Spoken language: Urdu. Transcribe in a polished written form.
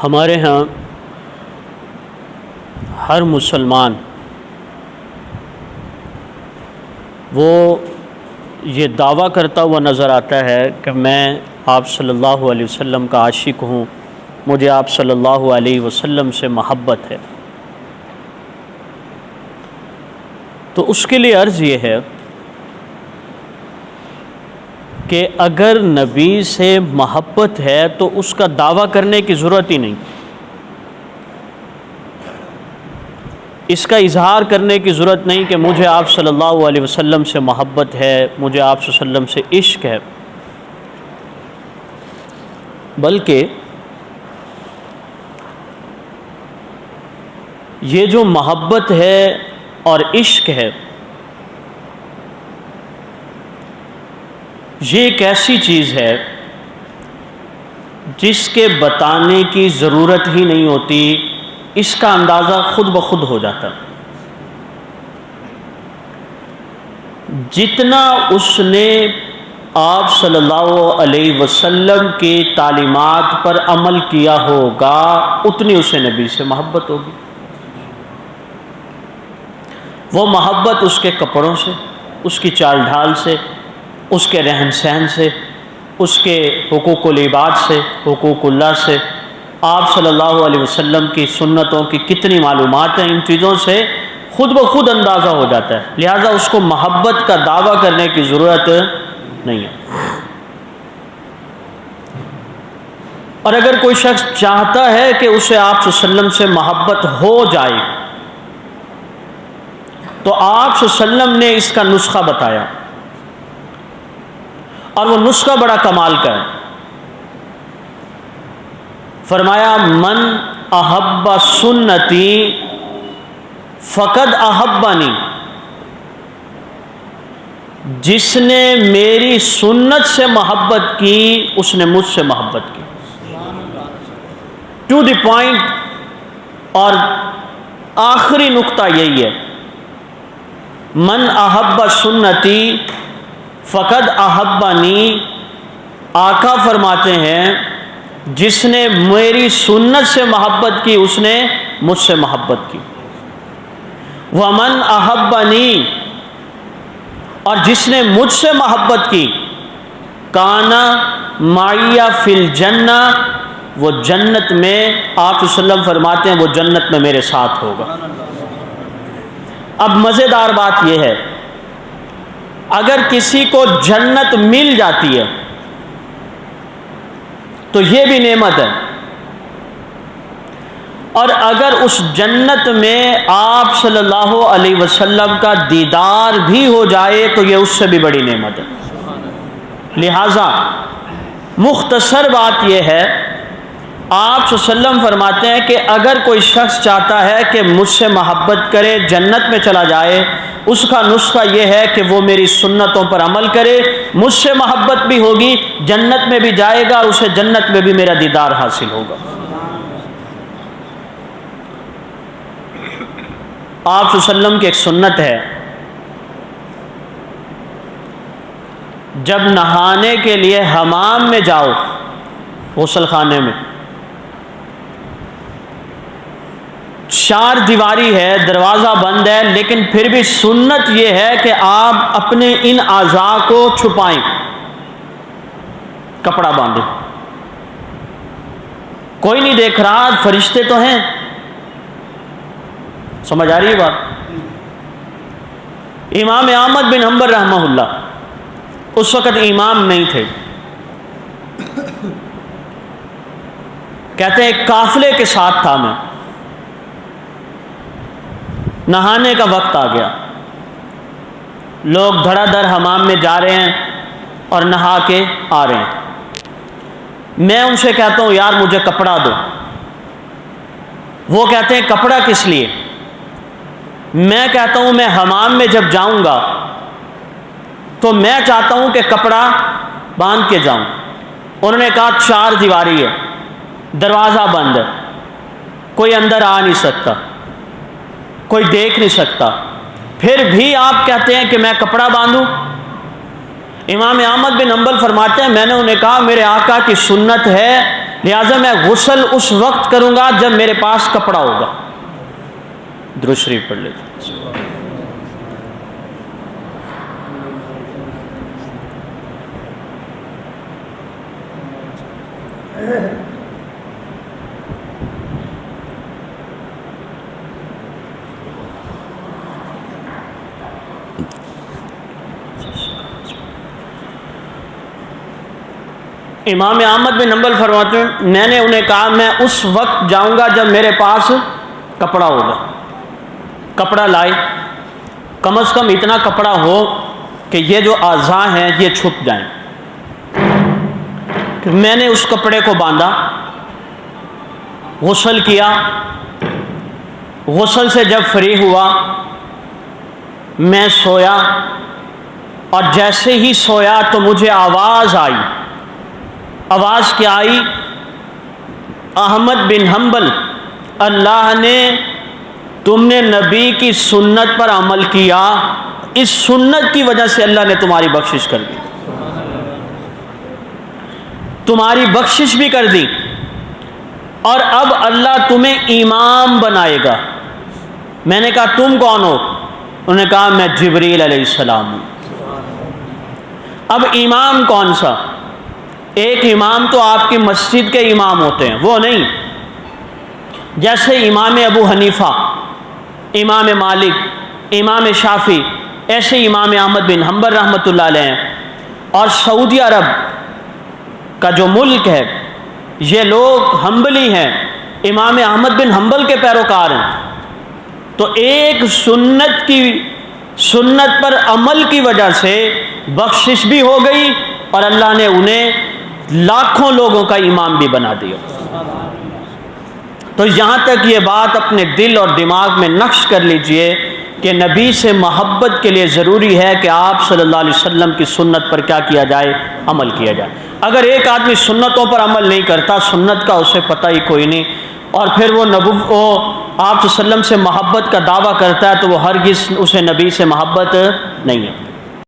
ہمارے ہاں ہر مسلمان وہ یہ دعویٰ کرتا ہوا نظر آتا ہے کہ میں آپ صلی اللہ علیہ وسلم کا عاشق ہوں، مجھے آپ صلی اللہ علیہ وسلم سے محبت ہے۔ تو اس کے لیے عرض یہ ہے کہ اگر نبی سے محبت ہے تو اس کا دعویٰ کرنے کی ضرورت ہی نہیں، اس کا اظہار کرنے کی ضرورت نہیں کہ مجھے آپ صلی اللہ علیہ وسلم سے محبت ہے، مجھے آپ صلی اللہ علیہ وسلم سے عشق ہے، بلکہ یہ جو محبت ہے اور عشق ہے یہ ایک ایسی چیز ہے جس کے بتانے کی ضرورت ہی نہیں ہوتی، اس کا اندازہ خود بخود ہو جاتا ہے۔ جتنا اس نے آپ صلی اللہ علیہ وسلم کی تعلیمات پر عمل کیا ہوگا اتنی اسے نبی سے محبت ہوگی۔ وہ محبت اس کے کپڑوں سے، اس کی چال ڈھال سے، اس کے رہن سہن سے، اس کے حقوق العباد سے، حقوق اللہ سے، آپ صلی اللہ علیہ وسلم کی سنتوں کی کتنی معلومات ہیں، ان چیزوں سے خود بخود اندازہ ہو جاتا ہے، لہذا اس کو محبت کا دعویٰ کرنے کی ضرورت نہیں ہے۔ اور اگر کوئی شخص چاہتا ہے کہ اسے آپ صلی اللہ علیہ وسلم سے محبت ہو جائے تو آپ صلی اللہ علیہ وسلم نے اس کا نسخہ بتایا، اور وہ نسخہ بڑا کمال کا ہے۔ فرمایا من احب سنتی فقد احبنی، جس نے میری سنت سے محبت کی اس نے مجھ سے محبت کی۔ ٹو دی پوائنٹ، اور آخری نقطہ یہی ہے، من احب سنتی فقد احبنی، آقا فرماتے ہیں جس نے میری سنت سے محبت کی اس نے مجھ سے محبت کی۔ ومن احبنی، اور جس نے مجھ سے محبت کی، کانا معی فی الجنہ، وہ جنت میں آپ صلی اللہ علیہ وسلم فرماتے ہیں وہ جنت میں میرے ساتھ ہوگا۔ اب مزیدار بات یہ ہے، اگر کسی کو جنت مل جاتی ہے تو یہ بھی نعمت ہے، اور اگر اس جنت میں آپ صلی اللہ علیہ وسلم کا دیدار بھی ہو جائے تو یہ اس سے بھی بڑی نعمت ہے۔ لہذا مختصر بات یہ ہے، آپ صلی اللہ علیہ وسلم فرماتے ہیں کہ اگر کوئی شخص چاہتا ہے کہ مجھ سے محبت کرے، جنت میں چلا جائے، اس کا نسخہ یہ ہے کہ وہ میری سنتوں پر عمل کرے، مجھ سے محبت بھی ہوگی، جنت میں بھی جائے گا، اسے جنت میں بھی میرا دیدار حاصل ہوگا۔ آپ صلی اللہ علیہ وسلم کی ایک سنت ہے، جب نہانے کے لیے حمام میں جاؤ، غسل خانے میں، 4 دیواری ہے، دروازہ بند ہے، لیکن پھر بھی سنت یہ ہے کہ آپ اپنے ان اعضاء کو چھپائیں، کپڑا باندھیں، کوئی نہیں دیکھ رہا، فرشتے تو ہیں۔ سمجھ آ رہی ہے بات؟ امام احمد بن حنبل رحمہ اللہ اس وقت امام نہیں تھے، کہتے ہیں قافلے کے ساتھ تھا میں، نہانے کا وقت آ گیا، لوگ دھڑا دھڑ حمام میں جا رہے ہیں اور نہا کے آ رہے ہیں، میں ان سے کہتا ہوں یار مجھے کپڑا دو، وہ کہتے ہیں کپڑا کس لیے؟ میں کہتا ہوں میں حمام میں جب جاؤں گا تو میں چاہتا ہوں کہ کپڑا باندھ کے جاؤں۔ انہوں نے کہا 4 دیواری ہے، دروازہ بند ہے، کوئی اندر آ نہیں سکتا، کوئی دیکھ نہیں سکتا، پھر بھی آپ کہتے ہیں کہ میں کپڑا باندھوں؟ امام احمد بن حنبل فرماتے ہیں میں نے انہیں کہا میرے آقا کی سنت ہے لہٰذا میں غسل اس وقت کروں گا جب میرے پاس کپڑا ہوگا. درود شریف پڑھ لیتے. امام احمد بن حنبل فرماتے ہیں میں نے انہیں کہا میں اس وقت جاؤں گا جب میرے پاس کپڑا ہوگا. کپڑا لائے، کم از کم اتنا کپڑا ہو کہ یہ جو اعضاء ہیں یہ چھپ جائیں. میں نے اس کپڑے کو باندھا، غسل کیا. غسل سے جب فری ہوا میں سویا، اور جیسے ہی سویا تو مجھے آواز آئی. آواز کیا آئی؟ احمد بن حنبل، اللہ نے تم نے نبی کی سنت پر عمل کیا، اس سنت کی وجہ سے اللہ نے تمہاری بخشش کر دی، تمہاری بخشش بھی کر دی، اور اب اللہ تمہیں امام بنائے گا. میں نے کہا تم کون ہو؟ انہوں نے کہا میں جبریل علیہ السلام ہوں. اب امام کون سا؟ ایک امام تو آپ کی مسجد کے امام ہوتے ہیں، وہ نہیں. جیسے امام ابو حنیفہ، امام مالک، امام شافعی، ایسے امام احمد بن حنبل رحمۃ اللہ علیہ ہیں. اور سعودی عرب کا جو ملک ہے یہ لوگ حنبلی ہیں، امام احمد بن حنبل کے پیروکار ہیں. تو ایک سنت پر عمل کی وجہ سے بخشش بھی ہو گئی اور اللہ نے انہیں لاکھوں لوگوں کا امام بھی بنا دیا. تو یہاں تک یہ بات اپنے دل اور دماغ میں نقش کر لیجئے کہ نبی سے محبت کے لیے ضروری ہے کہ آپ صلی اللہ علیہ وسلم کی سنت پر کیا کیا جائے؟ عمل کیا جائے. اگر ایک آدمی سنتوں پر عمل نہیں کرتا، سنت کا اسے پتہ ہی کوئی نہیں، اور پھر وہ آپ صلی اللہ علیہ وسلم سے محبت کا دعویٰ کرتا ہے، تو وہ ہرگز اسے نبی سے محبت نہیں ہے.